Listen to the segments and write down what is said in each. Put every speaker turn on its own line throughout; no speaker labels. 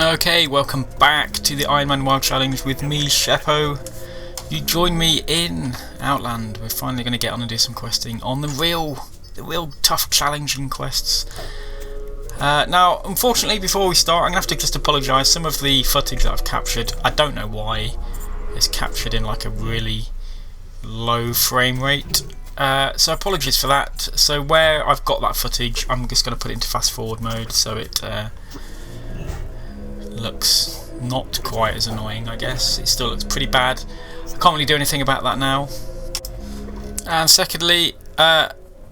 Okay, welcome back to the Iron Man WoW Challenge with me, Sheppo. You join me in Outland. We're finally going to get on and do some questing on the real tough, challenging quests. Now, unfortunately, before we start, I'm going to have to just apologise. Some of the footage that I've captured, I don't know why, it's captured in like a really low frame rate. So apologies for that. So where I've got that footage, I'm just going to put it into fast forward mode so it looks not quite as annoying, I guess. It still looks pretty bad. I can't really do anything about that now. And secondly,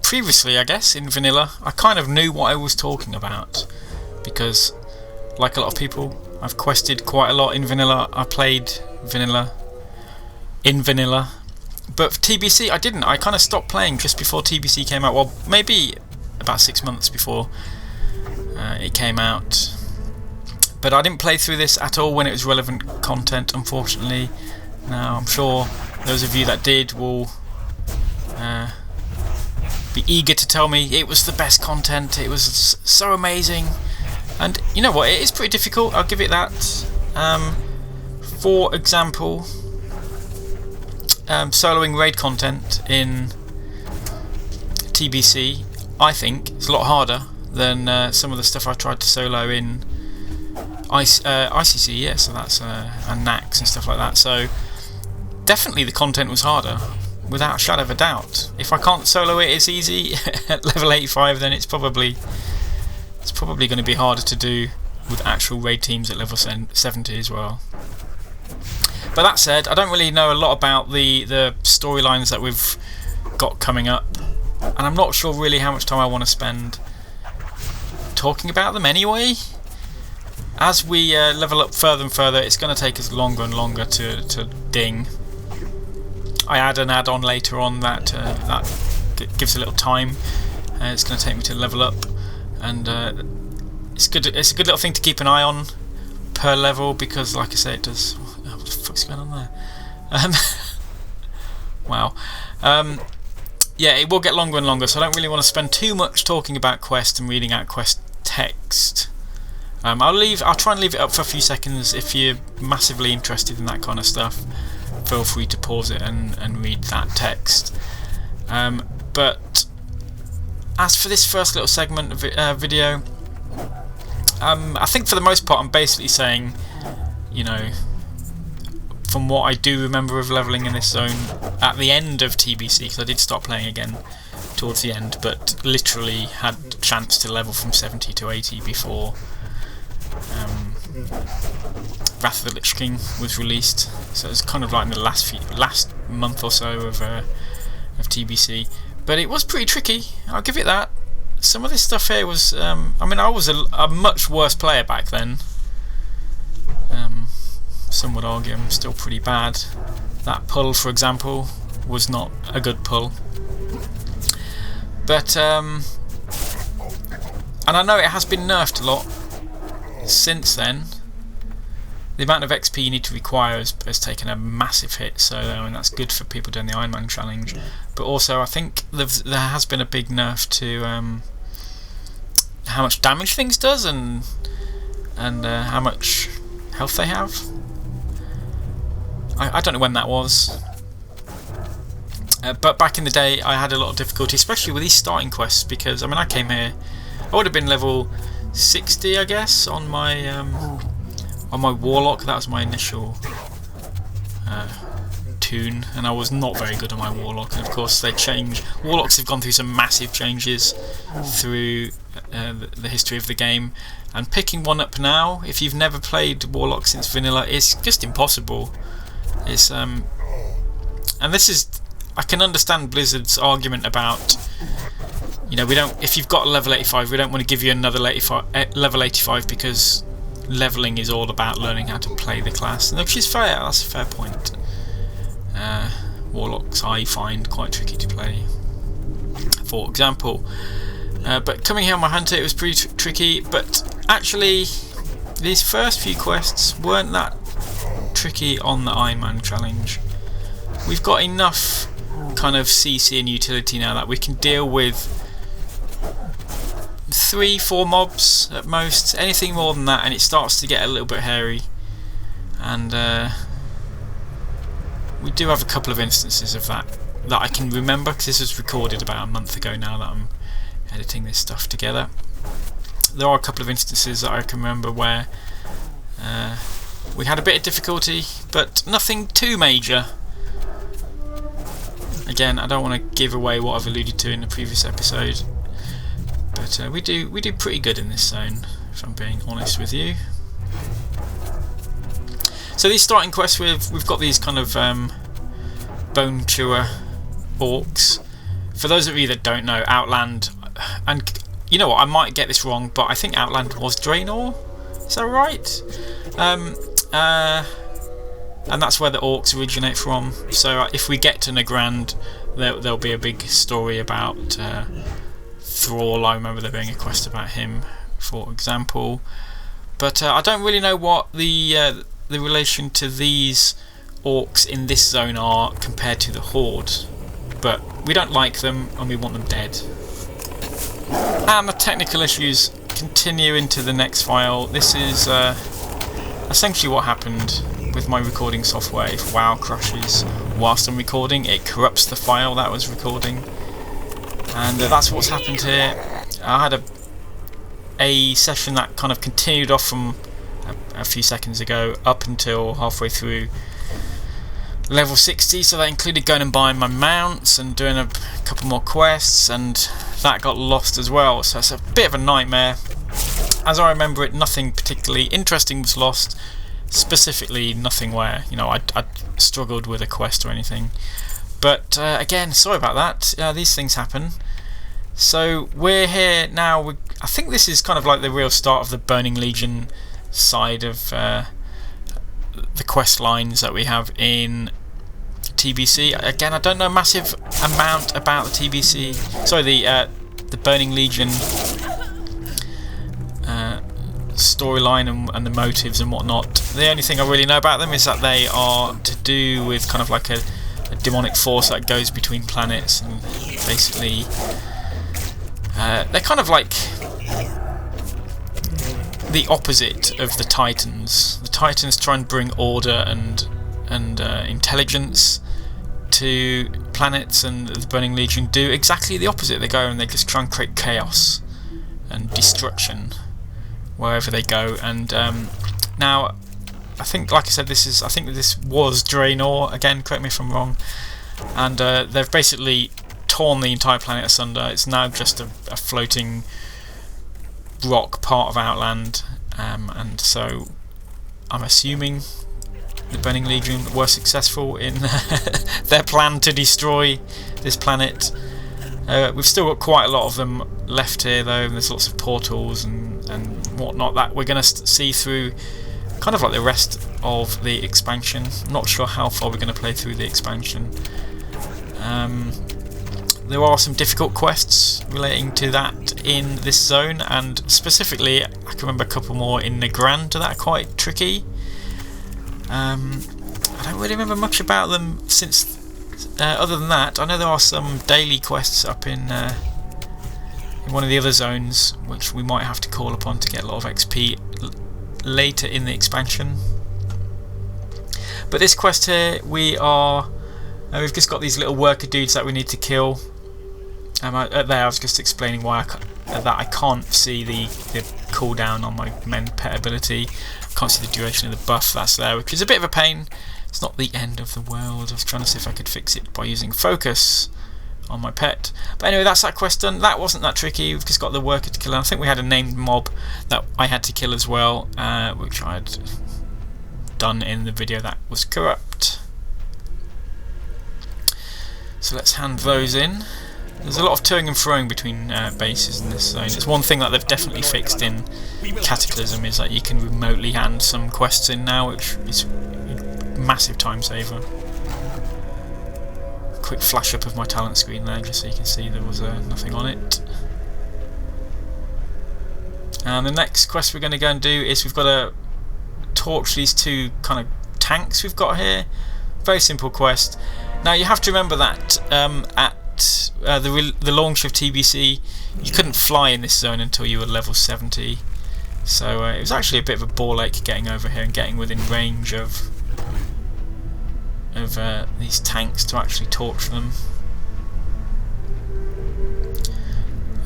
previously, I guess, in vanilla, I kind of knew what I was talking about because, like a lot of people, I've quested quite a lot in vanilla. I played vanilla in vanilla, but for TBC I didn't. I kind of stopped playing just before TBC came out. Well, maybe about 6 months before it came out. But I didn't play through this at all when it was relevant content, unfortunately. Now, I'm sure those of you that did will be eager to tell me it was the best content, it was so amazing. And you know what, it is pretty difficult, I'll give it that. For example, soloing raid content in TBC, I think, it's a lot harder than some of the stuff I tried to solo in ICC, yeah, so that's and NAX and stuff like that. So definitely the content was harder, without a shadow of a doubt. If I can't solo it, it's easy at level 85, then it's probably going to be harder to do with actual raid teams at level 70 as well. But that said, I don't really know a lot about the storylines that we've got coming up, and I'm not sure really how much time I want to spend talking about them anyway. As we level up further and further, it's going to take us longer and longer to ding. I add an add-on later on that gives a little time. It's going to take me to level up, and it's good. It's a good little thing to keep an eye on per level because, like I say, it does. Oh, what the fuck's going on there? Wow. Yeah, it will get longer and longer, so I don't really want to spend too much talking about quest and reading out quest text. I'll try and leave it up for a few seconds. If you're massively interested in that kind of stuff, feel free to pause it and read that text. But as for this first little segment of video, I think for the most part I'm basically saying, you know, from what I do remember of leveling in this zone at the end of TBC, because I did start playing again towards the end, but literally had a chance to level from 70 to 80 before Wrath of the Lich King was released. So it's kind of like in the last month or so of TBC. But it was pretty tricky, I'll give it that. Some of this stuff here was, I mean, I was a much worse player back then. Some would argue I'm still pretty bad. That pull, for example, was not a good pull. But, and I know it has been nerfed a lot since then. The amount of XP you need to require has taken a massive hit, so I mean, that's good for people doing the Iron Man challenge. But also, I think there has been a big nerf to how much damage things does and how much health they have. I don't know when that was, but back in the day I had a lot of difficulty, especially with these starting quests, because I mean I came here, I would have been level 60 I guess on my warlock. That was my initial toon, and I was not very good on my warlock, and of course they change. Warlocks have gone through some massive changes through the history of the game, and picking one up now, if you've never played warlock since vanilla, is just impossible. It's and this is, I can understand Blizzard's argument about, you know, if you've got a level 85, we don't want to give you another level 85 because leveling is all about learning how to play the class, which is fair. That's a fair point. Warlocks I find quite tricky to play, for example. But coming here on my hunter, it was pretty tricky. But actually, these first few quests weren't that tricky on the Iron Man challenge. We've got enough kind of CC and utility now that we can deal with 3-4 mobs at most. Anything more than that and it starts to get a little bit hairy. And we do have a couple of instances of that I can remember, because this was recorded about a month ago now that I'm editing this stuff together. There are a couple of instances that I can remember where we had a bit of difficulty, but nothing too major. Again, I don't want to give away what I've alluded to in the previous episode, but we do pretty good in this zone, if I'm being honest with you. So these starting quests, we've got these kind of bone chewer orcs. For those of you that don't know, Outland, and you know what, I might get this wrong, but I think Outland was Draenor. Is that right? And that's where the orcs originate from. So if we get to Nagrand, there'll be a big story about Thrall. I remember there being a quest about him, for example. But I don't really know what the relation to these orcs in this zone are compared to the Horde. But we don't like them and we want them dead. And the technical issues continue into the next file. This is essentially what happened with my recording software. If WoW crashes whilst I'm recording, it corrupts the file that I was recording, and that's what's happened here. I had a session that kind of continued off from a few seconds ago up until halfway through level 60, so that included going and buying my mounts and doing a couple more quests, and that got lost as well, so it's a bit of a nightmare. As I remember it, nothing particularly interesting was lost. Specifically nothing where, you know, I struggled with a quest or anything. But again, sorry about that. These things happen. So we're here now. I think this is kind of like the real start of the Burning Legion side of the quest lines that we have in TBC. Again, I don't know a massive amount about the TBC. Sorry, the Burning Legion storyline and the motives and whatnot. The only thing I really know about them is that they are to do with kind of like a demonic force that goes between planets, and basically they're kind of like the opposite of the Titans. The Titans try and bring order and intelligence to planets, and the Burning Legion do exactly the opposite. They go and they just try and create chaos and destruction wherever they go. And now I think, like I said, this was Draenor. Again, correct me if I'm wrong. And they've basically torn the entire planet asunder. It's now just a floating rock part of Outland, and so I'm assuming the Burning Legion were successful in their plan to destroy this planet. We've still got quite a lot of them left here though, and there's lots of portals and whatnot that we're going to see through, kind of like the rest of the expansion. I'm not sure how far we're going to play through the expansion. There are some difficult quests relating to that in this zone, and specifically I can remember a couple more in Nagrand that are quite tricky. I don't really remember much about them since, other than that. I know there are some daily quests up in one of the other zones which we might have to call upon to get a lot of XP later in the expansion. But this quest here, we've just got these little worker dudes that we need to kill. I was just explaining why I can't see the cooldown on my men pet ability. I can't see the duration of the buff that's there, which is a bit of a pain. It's not the end of the world. I was trying to see if I could fix it by using focus on my pet. But anyway, that's that quest done. That wasn't that tricky. We've just got the worker to kill. And I think we had a named mob that I had to kill as well, which I had done in the video that was corrupt. So let's hand those in. There's a lot of toing and froing between bases in this zone. It's one thing that they've definitely fixed in Cataclysm, is that you can remotely hand some quests in now, which is a massive time saver. Quick flash up of my talent screen there, just so you can see there was nothing on it. And the next quest we're going to go and do is we've got to torch these two kind of tanks we've got here. Very simple quest. Now you have to remember that at the launch of TBC, you couldn't fly in this zone until you were level 70. So it was actually a bit of a ball ache getting over here and getting within range of these tanks to actually torch them.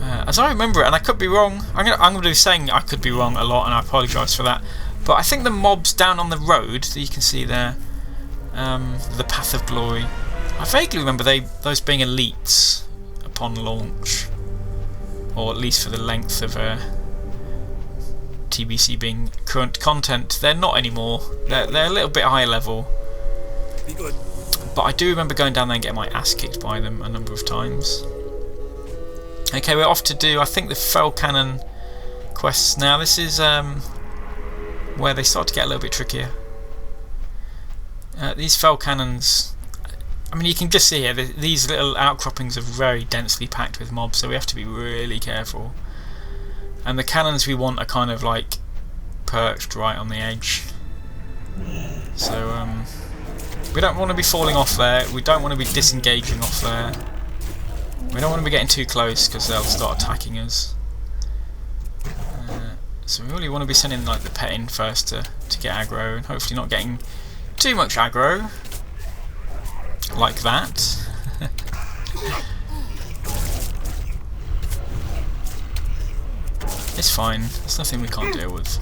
As I remember it, and I could be wrong, I'm going to be saying I could be wrong a lot, and I apologise for that, but I think the mobs down on the road that you can see there, the Path of Glory, I vaguely remember those being elites upon launch, or at least for the length of TBC being current content. They're not anymore. They're a little bit higher level, but I do remember going down there and getting my ass kicked by them a number of times. Okay, we're off to do, I think, the Fell Cannon quests now. This is where they start to get a little bit trickier. These Fell Cannons, I mean, you can just see here, these little outcroppings are very densely packed with mobs, so we have to be really careful. And the cannons we want are kind of like perched right on the edge. So we don't want to be falling off there, we don't want to be disengaging off there. We don't want to be getting too close because they'll start attacking us. So we really want to be sending like the pet in first to get aggro, and hopefully not getting too much aggro like that. It's fine, there's nothing we can't deal with.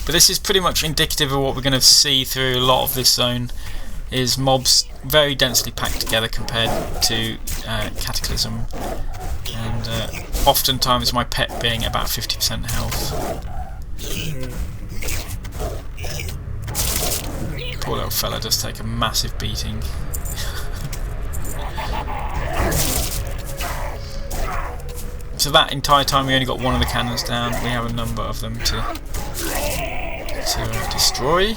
But this is pretty much indicative of what we're going to see through a lot of this zone, is mobs very densely packed together compared to Cataclysm, and oftentimes my pet being about 50% health. Poor little fella does take a massive beating. So that entire time we only got one of the cannons down. We have a number of them to destroy.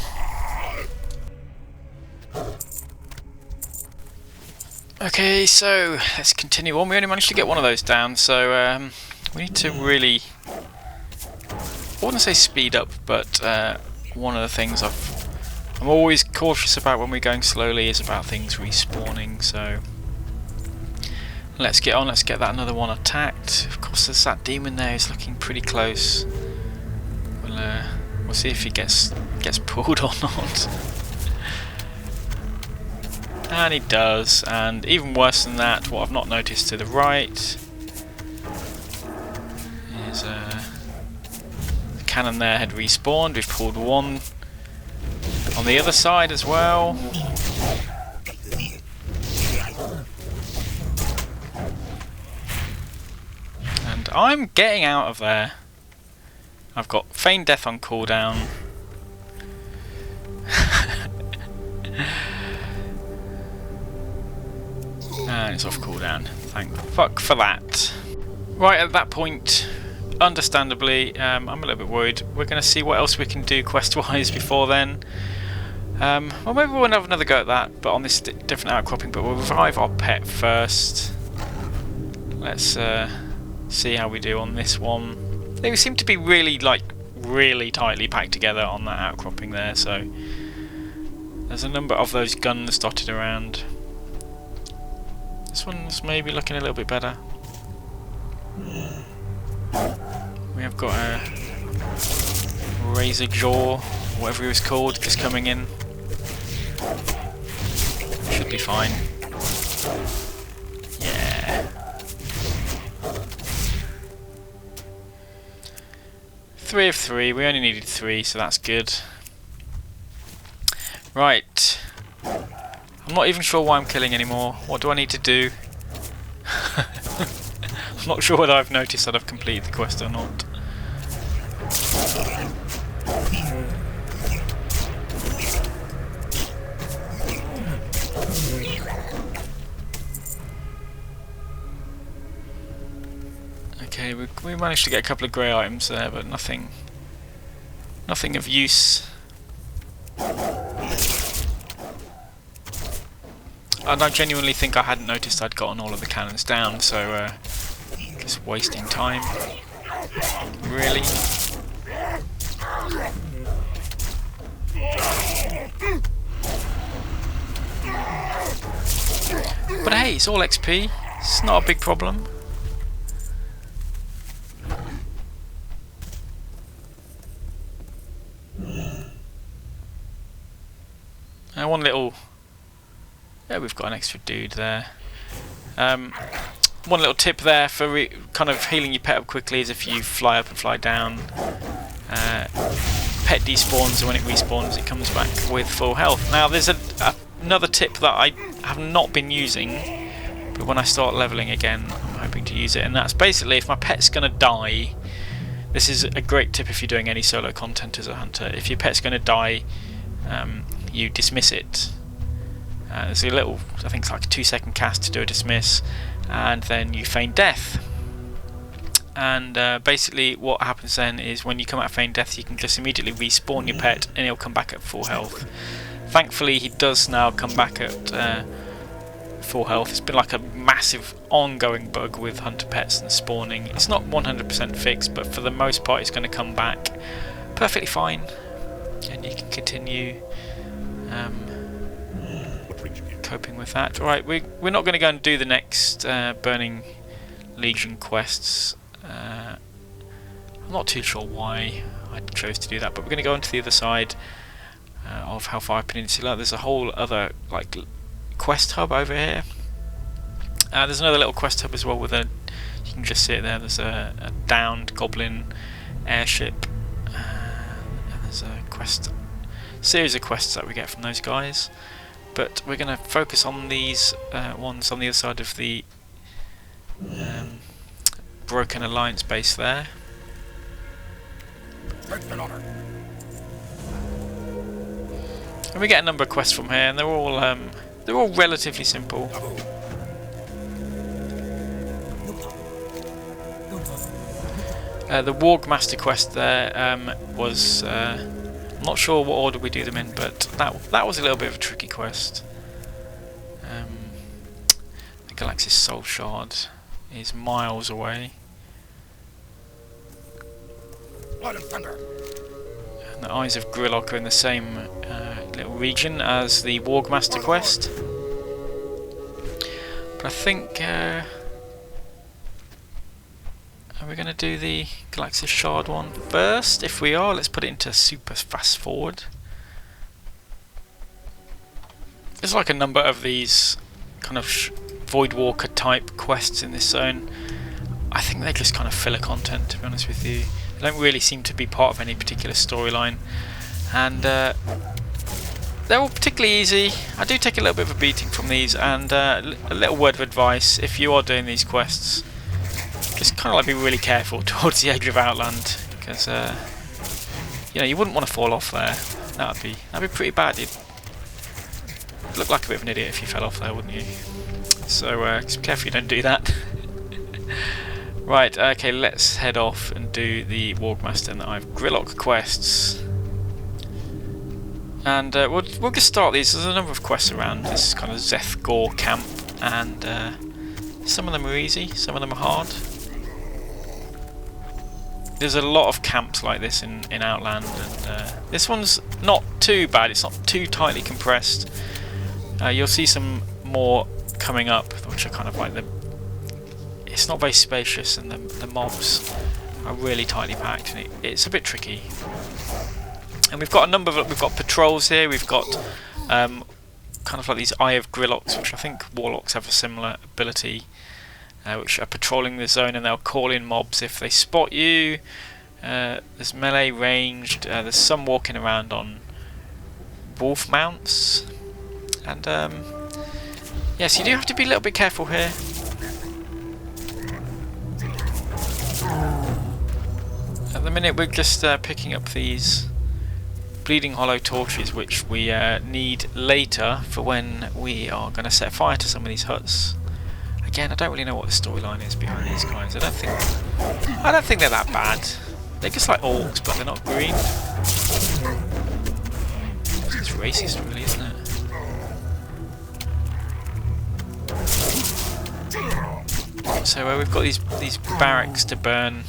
Okay, so let's continue on. We only managed to get one of those down, so we need to really, I wouldn't say speed up, but one of the things I'm always cautious about when we're going slowly is about things respawning, so let's get on, let's get that another one attacked. Of course there's that demon there who's looking pretty close. We'll see if he gets pulled or not. And he does, and even worse than that, what I've not noticed to the right is the cannon there had respawned. We've pulled one on the other side as well. And I'm getting out of there. I've got Feign Death on cooldown. And it's off cooldown. Thank fuck for that. Right, at that point, understandably, I'm a little bit worried. We're going to see what else we can do quest-wise before then. Well, maybe we'll have another go at that, but on this different outcropping. But we'll revive our pet first. Let's see how we do on this one. They seem to be really tightly packed together on that outcropping there, so there's a number of those guns dotted around. This one's maybe looking a little bit better. We have got a Razor Jaw, whatever he was called, just coming in. Should be fine. Yeah. 3 of 3, we only needed 3, so that's good. Right. I'm not even sure why I'm killing anymore. What do I need to do? I'm not sure whether I've noticed that I've completed the quest or not. Okay, we managed to get a couple of grey items there, but nothing of use. And I genuinely think I hadn't noticed I'd gotten all of the cannons down, so just wasting time, really. But hey, it's all XP. It's not a big problem. One little... Yeah, we've got an extra dude there. One little tip there for kind of healing your pet up quickly is if you fly up and fly down. Pet despawns, and when it respawns it comes back with full health. Now there's another tip that I have not been using, but when I start leveling again I'm hoping to use it, and that's basically if my pet's going to die. This is a great tip if you're doing any solo content as a hunter. If your pet's going to die, you dismiss it. There's a little, I think it's like a 2-second cast to do a dismiss, and then you feign death. And basically what happens then is when you come out of feign death you can just immediately respawn your pet and he'll come back at full health. Thankfully he does now come back at full health. It's been like a massive ongoing bug with hunter pets and spawning. It's not 100% fixed, but for the most part it's going to come back perfectly fine, and you can continue coping with that. Right, we're not going to go and do the next Burning Legion quests. I'm not too sure why I chose to do that, but we're going to go onto the other side of Hellfire Peninsula. There's a whole other like quest hub over here. There's another little quest hub as well with a, you can just see it there, there's a downed goblin airship, and there's a series of quests that we get from those guys, but we're going to focus on these ones on the other side of the Broken Alliance base there. And we get a number of quests from here, and they're all relatively simple. The Warg Master quest there was I'm not sure what order we do them in, but that was a little bit of a tricky quest. The Galaxy's Soul Shard is miles away. Blood and Thunder. And the Eyes of Grillock are in the same little region as the Warg Master quest. But I think are we going to do the Galaxy Shard one first? If we are, let's put it into super fast forward. There's like a number of these kind of Voidwalker type quests in this zone. I think they're just kind of filler content, to be honest with you. They don't really seem to be part of any particular storyline, and they're all particularly easy. I do take a little bit of a beating from these, and a little word of advice: if you are doing these quests, just kind of like be really careful towards the edge of Outland, because you know, you wouldn't want to fall off there. That'd be pretty bad. You'd look like a bit of an idiot if you fell off there, wouldn't you? So just be careful you don't do that. Right, okay, let's head off and do the Wargmaster and the Eye of Grillock quests. And we'll just start these. There's a number of quests around this kind of Zeth-Gore camp, and some of them are easy, some of them are hard. There's a lot of camps like this in Outland, and this one's not too bad, it's not too tightly compressed. You'll see some more coming up, which are kind of like it's not very spacious, and the mobs are really tightly packed, and it's a bit tricky. And we've got a number of, we've got patrols here, we've got kind of like these Eye of Grillocks, which I think Warlocks have a similar ability, which are patrolling the zone, and they'll call in mobs if they spot you. There's melee, ranged, there's some walking around on wolf mounts, and yes, you do have to be a little bit careful here. At the minute we're just picking up these Bleeding Hollow torches, which we need later for when we are going to set fire to some of these huts. Again, I don't really know what the storyline is behind these guys. I don't think they're that bad. They're just like orcs, but they're not green. It's racist, really, isn't it? So we've got these barracks to burn,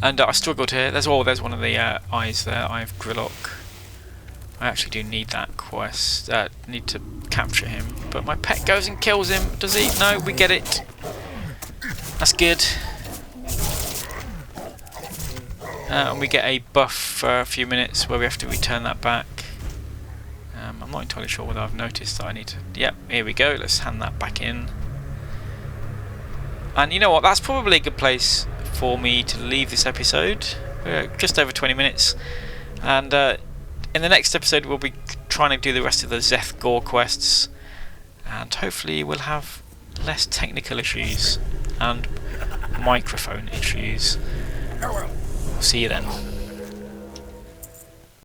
and I struggled here. There's one of the eyes there, Eye of Grillock. I actually do need that quest. Need to capture him. But my pet goes and kills him. Does he? No, we get it. That's good. And we get a buff for a few minutes where we have to return that back. I'm not entirely sure whether I've noticed that I need to... Yep, here we go. Let's hand that back in. And you know what? That's probably a good place for me to leave this episode. We're just over 20 minutes. And in the next episode we'll be trying to do the rest of the Zeth Gore quests. And hopefully we'll have less technical issues and microphone issues. We'll see you then.